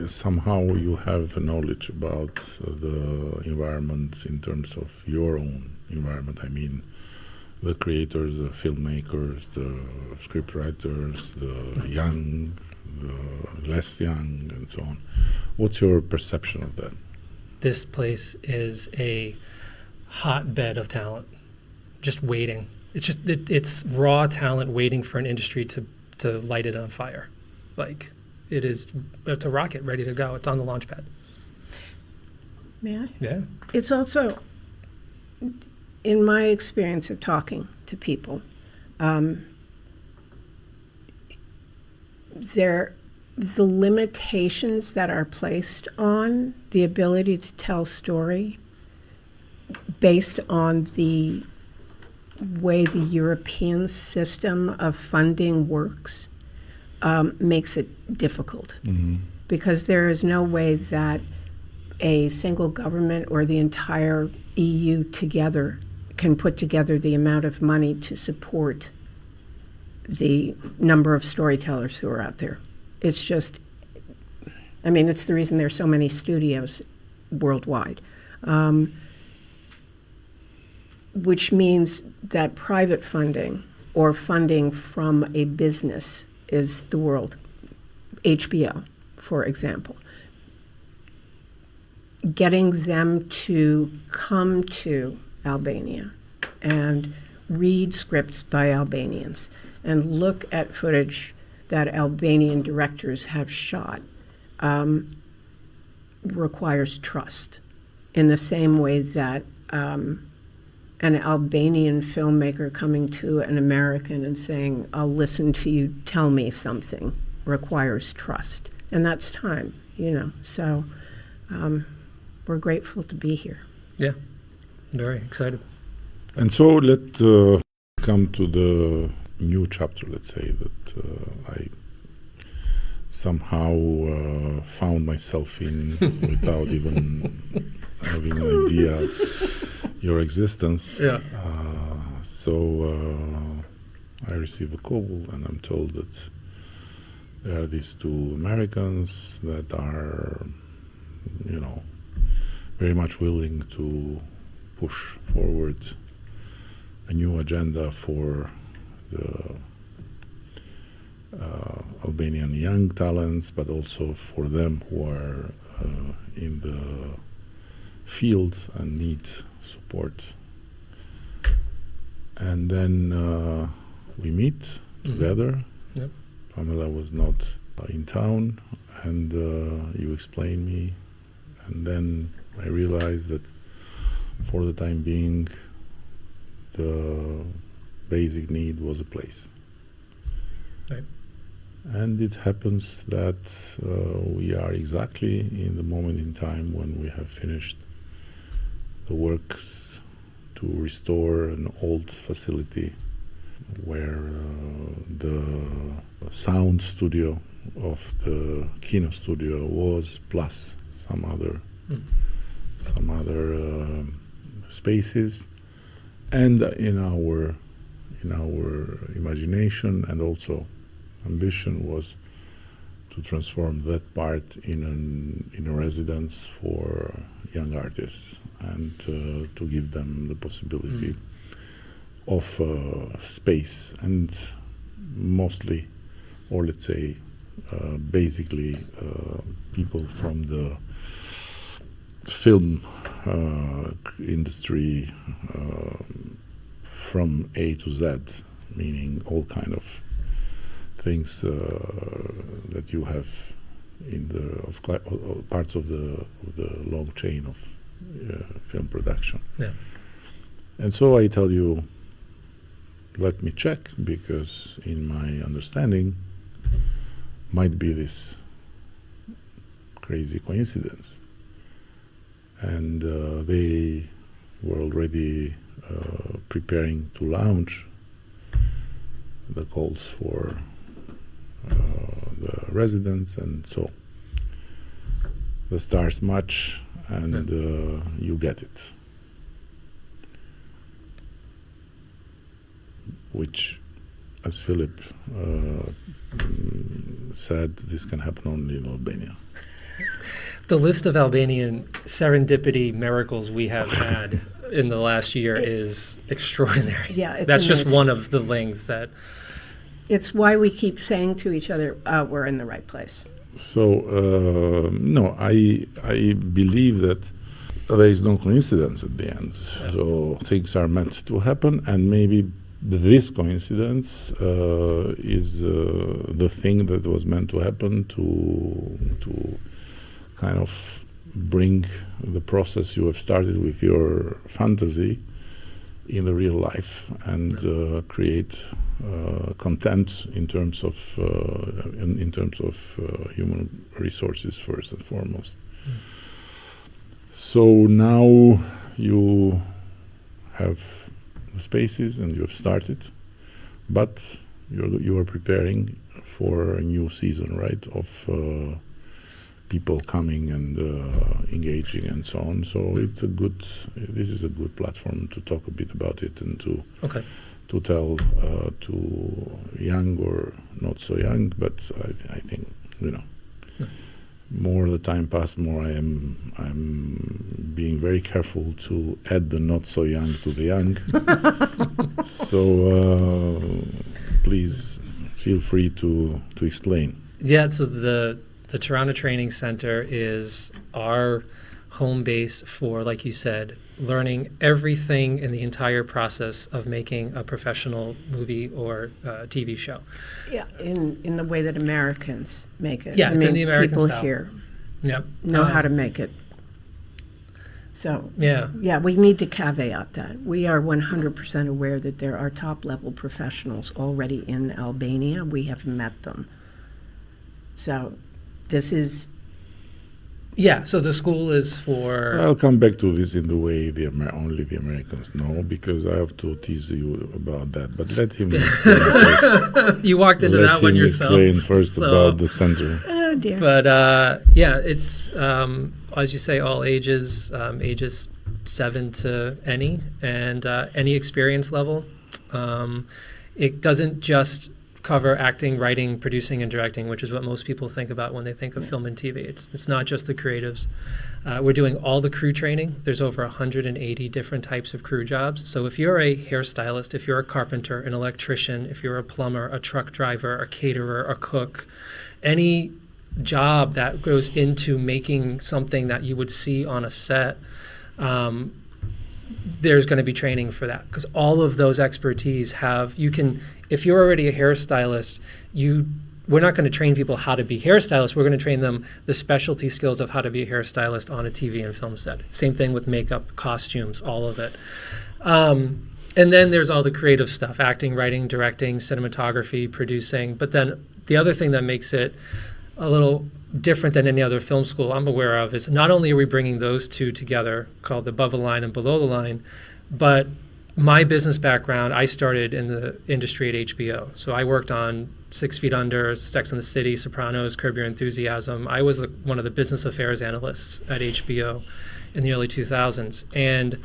somehow you have knowledge about the environment in terms of your own environment. I mean, the creators, the filmmakers, the scriptwriters, the young, the less young, and so on. What's your perception of that? This place is a hotbed of talent, just waiting. It's raw talent waiting for an industry to light it on fire. Like, it's a rocket ready to go. It's on the launch pad. May I? Yeah. It's also, in my experience of talking to people, the limitations that are placed on the ability to tell story based on the way the European system of funding works makes it difficult. Mm-hmm. Because there is no way that a single government or the entire EU together can put together the amount of money to support the number of storytellers who are out there. It's just, I mean, it's the reason there's so many studios worldwide. Which means that private funding or funding from a business is the world. HBO, for example. Getting them to come to Albania and read scripts by Albanians and look at footage that Albanian directors have shot requires trust, in the same way that an Albanian filmmaker coming to an American and saying, I'll listen to you tell me something, requires trust. And that's time, you know. So we're grateful to be here. Yeah, very excited. And so let's come to the new chapter, let's say, that I somehow found myself in without even having an idea of your existence. Yeah. So I receive a call and I'm told that there are these two Americans that are, you know, very much willing to push forward a new agenda for the Albanian young talents, but also for them who are in the field and need support. And then we meet together. Yep. Pamela was not in town, and you explained me, and then I realized that for the time being the basic need was a place. Right. And it happens that we are exactly in the moment in time when we have finished the works to restore an old facility where the sound studio of the Kino studio was, plus some other spaces. And in our imagination and also ambition was to transform that part in a residence for young artists and to give them the possibility of space, and mostly, or let's say basically, people from the film industry from A to Z, meaning all kind of things that you have in the parts of the long chain of film production. Yeah. And so I tell you, let me check, because in my understanding might be this crazy coincidence. And they were already preparing to launch the calls for the residents, and so the stars match, and you get it. Which, as Philip said, this can happen only in Albania. The list of Albanian serendipity miracles we have had in the last year is extraordinary. Yeah, it's That's just amazing. one of the things that. It's why we keep saying to each other, we're in the right place. So no, I believe that there is no coincidence at the end. So things are meant to happen, and maybe this coincidence is the thing that was meant to happen to kind of bring the process you have started with your fantasy in the real life and create content in terms of human resources first and foremost. So now you have the spaces and you have started, but you are preparing for a new season, right? Of people coming and engaging and so on. So this is a good platform to talk a bit about it and to tell to young or not so young, but I think, more the time passes, more I'm being very careful to add the not so young to the young. So please feel free to explain. Yeah, so the Toronto Training Center is our home base for, like you said, learning everything in the entire process of making a professional movie or TV show. Yeah, in the way that Americans make it. Yeah, it's in the American people style. here Yep. know how to make it. So yeah, we need to caveat that. We are 100% aware that there are top-level professionals already in Albania. We have met them. So this is... Yeah, so the school is for... I'll come back to this in the way only the Americans know, because I have to tease you about that. But let him explain first. You walked into that one yourself. Let him explain first about the center. Oh, dear. But yeah, it's, as you say, all ages, ages 7 to any, and any experience level. It doesn't just cover acting, writing, producing, and directing, which is what most people think about when they think of film and TV. It's not just the creatives. We're doing all the crew training. There's over 180 different types of crew jobs. So if you're a hairstylist, if you're a carpenter, an electrician, if you're a plumber, a truck driver, a caterer, a cook, any job that goes into making something that you would see on a set, there's going to be training for that, because all of those expertise if you're already a hairstylist, we're not going to train people how to be hairstylists. We're going to train them the specialty skills of how to be a hairstylist on a TV and film set. Same thing with makeup, costumes, all of it. And then there's all the creative stuff: acting, writing, directing, cinematography, producing. But then the other thing that makes it a little different than any other film school I'm aware of is not only are we bringing those two together, called above the line and below the line, but my business background, I started in the industry at HBO. So I worked on 6 Feet Under, Sex and the City, Sopranos, Curb Your Enthusiasm. I was one of the business affairs analysts at HBO in the early 2000s. And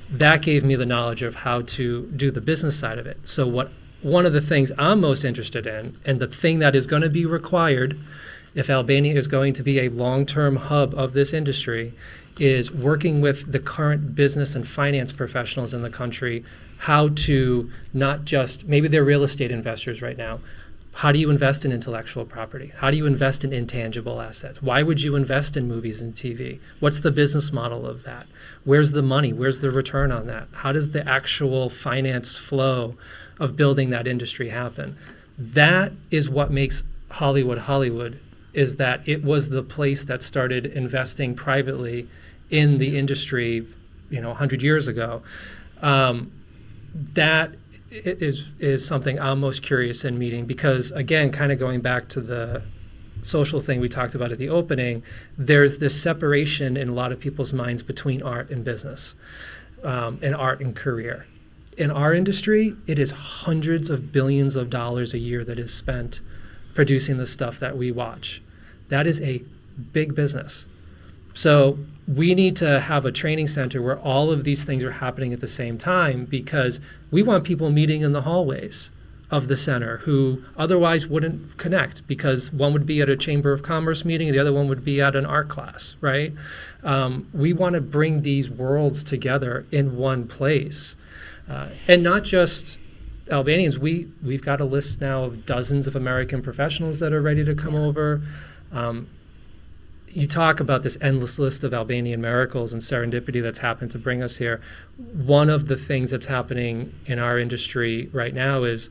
that gave me the knowledge of how to do the business side of it. So one of the things I'm most interested in, and the thing that is going to be required if Albania is going to be a long-term hub of this industry, is working with the current business and finance professionals in the country, how to not just, maybe they're real estate investors right now, how do you invest in intellectual property? How do you invest in intangible assets? Why would you invest in movies and TV? What's the business model of that? Where's the money? Where's the return on that? How does the actual finance flow of building that industry happen? That is what makes Hollywood, is that it was the place that started investing privately in the industry, 100 years ago. That is something I'm most curious in meeting, because again, kind of going back to the social thing we talked about at the opening, there's this separation in a lot of people's minds between art and business, and art and career. In our industry, it is hundreds of billions of dollars a year that is spent producing the stuff that we watch. That is a big business. So we need to have a training center where all of these things are happening at the same time, because we want people meeting in the hallways. of the center who otherwise wouldn't connect because one would be at a Chamber of Commerce meeting and the other one would be at an art class, right? We want to bring these worlds together in one place. And not just Albanians. We've got a list now of dozens of American professionals that are ready to come over. You talk about this endless list of Albanian miracles and serendipity that's happened to bring us here. One of the things that's happening in our industry right now is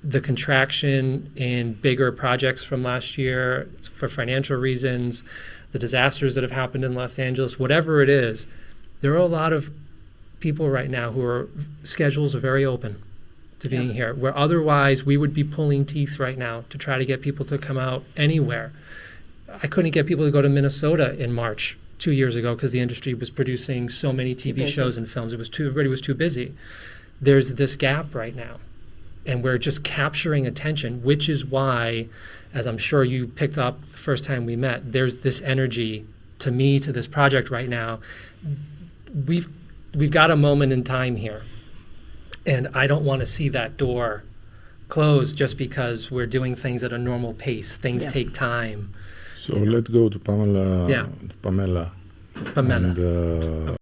the contraction in bigger projects from last year for financial reasons, the disasters that have happened in Los Angeles, whatever it is. There are a lot of people right now who are schedules are very open to being here, where otherwise we would be pulling teeth right now to try to get people to come out anywhere. I couldn't get people to go to Minnesota in March 2 years ago because the industry was producing so many TV shows and films. Everybody was too busy. There's this gap right now, and we're just capturing attention, which is why, as I'm sure you picked up the first time we met, there's this energy to me, to this project right now. We've got a moment in time here, and I don't want to see that door close just because we're doing things at a normal pace. Things take time. So let's go to Pamela. Yeah. Pamela. Pamela. And,